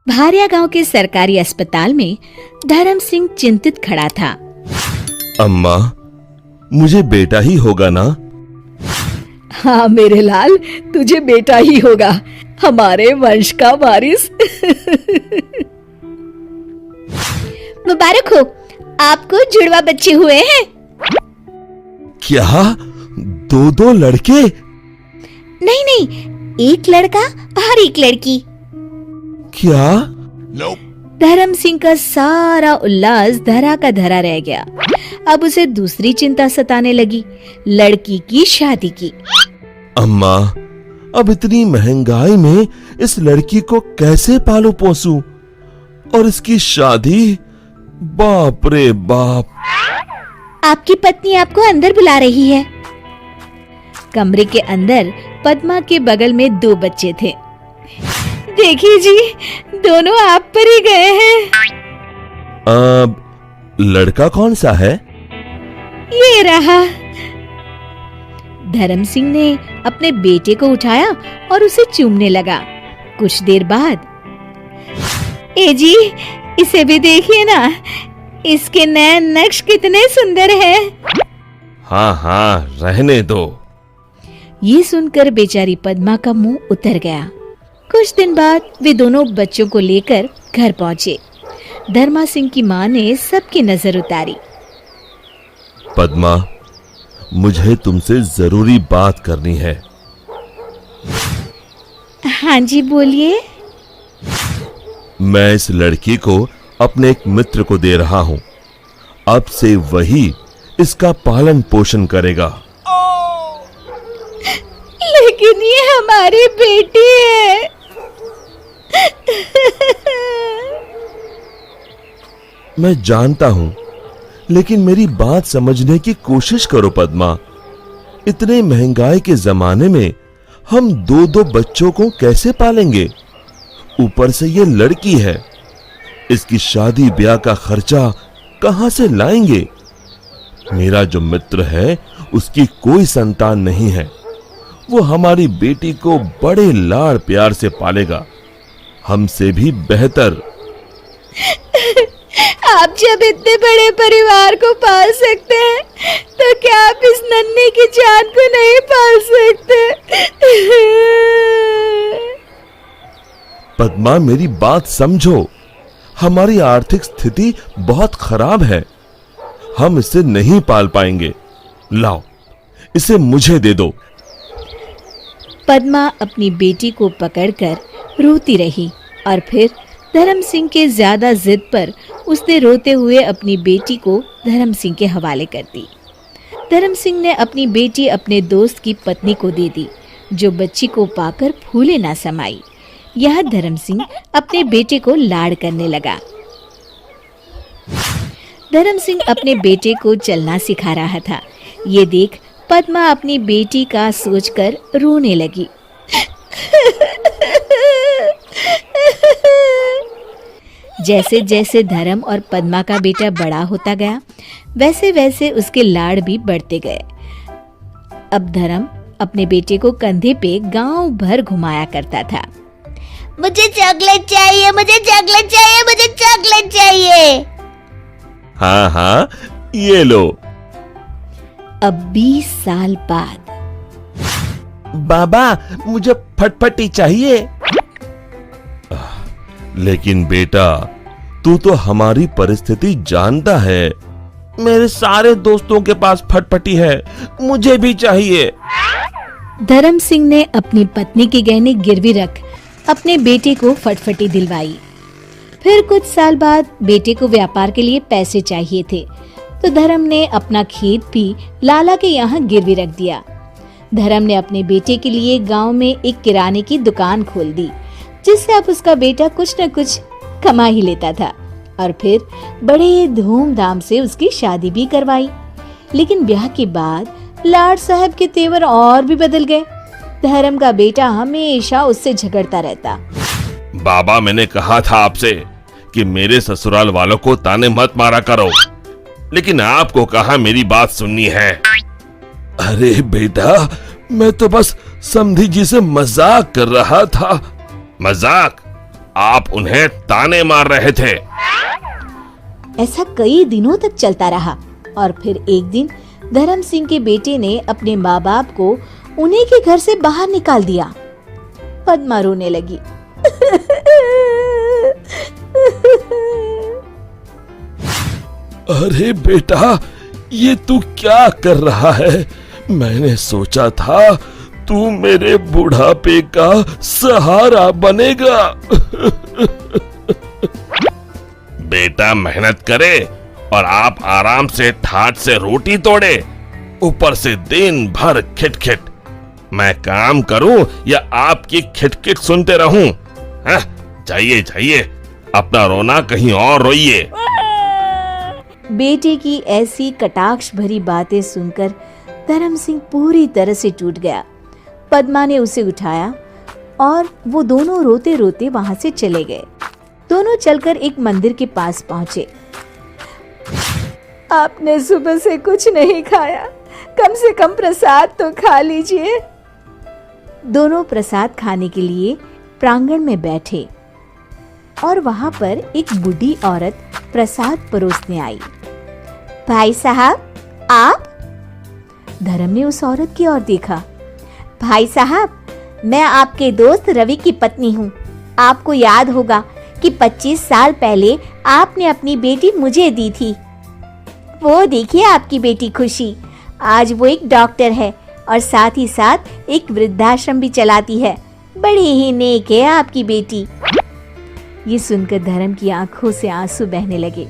भारिया गांव के सरकारी अस्पताल में धर्म सिंह चिंतित खड़ा था। अम्मा, मुझे बेटा ही होगा ना? हाँ मेरे लाल, तुझे बेटा ही होगा, हमारे वंश का वारिस। मुबारक हो, आपको जुड़वा बच्चे हुए हैं। क्या? दो लड़के? नहीं नहीं, एक लड़का और एक लड़की। क्या? धर्म सिंह का सारा उल्लास धरा का धरा रह गया। अब उसे दूसरी चिंता सताने लगी, लड़की की शादी की। अम्मा, अब इतनी महंगाई में इस लड़की को कैसे पालू पोसूं? और इसकी शादी? बाप रे बाप। आपकी पत्नी आपको अंदर बुला रही है। कमरे के अंदर पद्मा के बगल में 2 बच्चे थे। देखिए जी, दोनों आप पर ही गए हैं। लड़का कौन सा है? ये रहा। धर्म सिंह ने अपने बेटे को उठाया और उसे चूमने लगा। कुछ देर बाद, ए जी, इसे भी देखिए ना, इसके नैन नक्श कितने सुंदर हैं। हाँ हाँ, रहने दो। ये सुनकर बेचारी पद्मा का मुंह उतर गया। कुछ दिन बाद वे दोनों बच्चों को लेकर घर पहुंचे। धर्मा सिंह की मां ने सबकी नजर उतारी। पद्मा, मुझे तुमसे जरूरी बात करनी है। हाँ जी, बोलिए। मैं इस लड़की को अपने एक मित्र को दे रहा हूं। अब से वही इसका पालन पोषण करेगा। लेकिन ये हमारी बेटी है। मैं जानता हूं, लेकिन मेरी बात समझने की कोशिश करो पद्मा। इतने महंगाई के जमाने में हम 2 बच्चों को कैसे पालेंगे? ऊपर से ये लड़की है, इसकी शादी ब्याह का खर्चा कहां से लाएंगे? मेरा जो मित्र है, उसकी कोई संतान नहीं है। वो हमारी बेटी को बड़े लाड़ प्यार से पालेगा, हमसे भी बेहतर। आप जब इतने बड़े परिवार को पाल सकते हैं, तो क्या आप इस नन्ही की जान को नहीं पाल सकते? पद्मा, मेरी बात समझो। हमारी आर्थिक स्थिति बहुत खराब है, हम इसे नहीं पाल पाएंगे। लाओ, इसे मुझे दे दो। पद्मा अपनी बेटी को पकड़कर रोती रही और फिर धर्म सिंह के ज्यादा जिद पर उसने रोते हुए अपनी बेटी को धर्म सिंह के हवाले कर दी। धर्म सिंह ने अपनी बेटी अपने दोस्त की पत्नी को दे दी, जो बच्ची को पाकर फूले ना समाई। यह धर्म सिंह अपने बेटे को लाड़ करने लगा। धर्म सिंह अपने बेटे को चलना सिखा रहा था। ये देख पद्मा अपनी बेटी का सोचकर रोने लगी। जैसे जैसे धर्म और पद्मा का बेटा बड़ा होता गया, वैसे वैसे उसके लाड़ भी बढ़ते गए। अब धर्म अपने बेटे को कंधे पे गांव भर घुमाया करता था। मुझे चॉकलेट चाहिए, मुझे चॉकलेट चाहिए, मुझे चॉकलेट चाहिए। हाँ हाँ, ये लो। अब 20 साल बाद, बाबा, मुझे फटफटी चाहिए। लेकिन बेटा, तू तो हमारी परिस्थिति जानता है। मेरे सारे दोस्तों के पास फटफटी है, मुझे भी चाहिए। धर्म सिंह ने अपनी पत्नी के गहने गिरवी रख अपने बेटे को फटफटी दिलवाई। फिर कुछ साल बाद बेटे को व्यापार के लिए पैसे चाहिए थे, तो धर्म ने अपना खेत भी लाला के यहाँ गिरवी रख दिया। धर्म ने अपने बेटे के लिए गांव में एक किराने की दुकान खोल दी, जिससे अब उसका बेटा कुछ न कुछ कमा ही लेता था। और फिर बड़े धूमधाम से उसकी शादी भी करवाई। लेकिन ब्याह के बाद लाड साहब के तेवर और भी बदल गए। धर्म का बेटा हमेशा उससे झगड़ता रहता। बाबा, मैंने कहा था आपसे कि मेरे ससुराल वालों को ताने मत मारा करो, लेकिन आपको कहा मेरी बात सुननी है। अरे बेटा, मैं तो बस समधी जी से मजाक कर रहा था। मजाक? आप उन्हें ताने मार रहे थे। ऐसा कई दिनों तक चलता रहा और फिर एक दिन धर्म सिंह के बेटे ने अपने माँ बाप को उन्हीं के घर से बाहर निकाल दिया। पद्मा रोने लगी। अरे बेटा, ये तू क्या कर रहा है? मैंने सोचा था तू मेरे बुढ़ापे का सहारा बनेगा। बेटा मेहनत करे और आप आराम से ठाट से रोटी तोड़े, ऊपर से दिन भर खिटखिट। मैं काम करूं या आपकी खिटखिट सुनते रहूं? जाइए जाइए, अपना रोना कहीं और रोइए। बेटे की ऐसी कटाक्ष भरी बातें सुनकर धर्म सिंह पूरी तरह से टूट गया। पद्मा ने उसे उठाया और वो दोनों रोते रोते वहां से चले गए। दोनों चलकर एक मंदिर के पास पहुंचे। आपने सुबह से कुछ नहीं खाया, कम से कम प्रसाद तो खा लीजिए। दोनों प्रसाद खाने के लिए प्रांगण में बैठे और वहां पर एक बूढ़ी औरत प्रसाद परोसने आई। भाई साहब, आप? धर्म ने उस औरत की ओर देखा। भाई साहब, मैं आपके दोस्त रवि की पत्नी हूँ। आपको याद होगा कि 25 साल पहले आपने अपनी बेटी मुझे दी थी। वो देखिए आपकी बेटी खुशी, आज वो एक डॉक्टर है और साथ ही साथ एक वृद्धाश्रम भी चलाती है। बड़ी ही नेक है आपकी बेटी। ये सुनकर धर्म की आंखों से आंसू बहने लगे।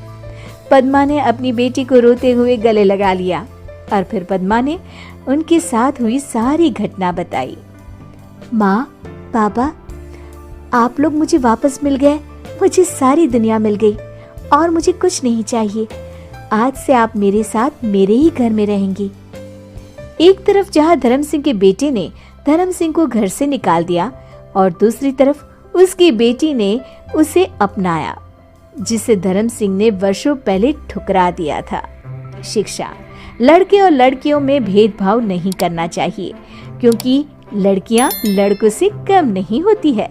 पद्मा ने अपनी बेटी को रोते हुए गले लगा लिया और फिर पद्मा ने उनके साथ हुई सारी घटना बताई। माँ, पापा, आप लोग मुझे वापस मिल गए, मुझे सारी दुनिया मिल गई और मुझे कुछ नहीं चाहिए। आज से आप मेरे साथ मेरे ही घर में रहेंगी। एक तरफ जहाँ धर्म सिंह के बेटे ने धर्म सिंह को घर से निकाल दिया और दूसरी तरफ उसकी बेटी ने उसे अपनाया, जिसे धर्म सिंह ने वर्षों पहले ठुकरा दिया था। शिक्षा, लड़के और लड़कियों में भेदभाव नहीं करना चाहिए, क्योंकि लड़कियां लड़कों से कम नहीं होती है।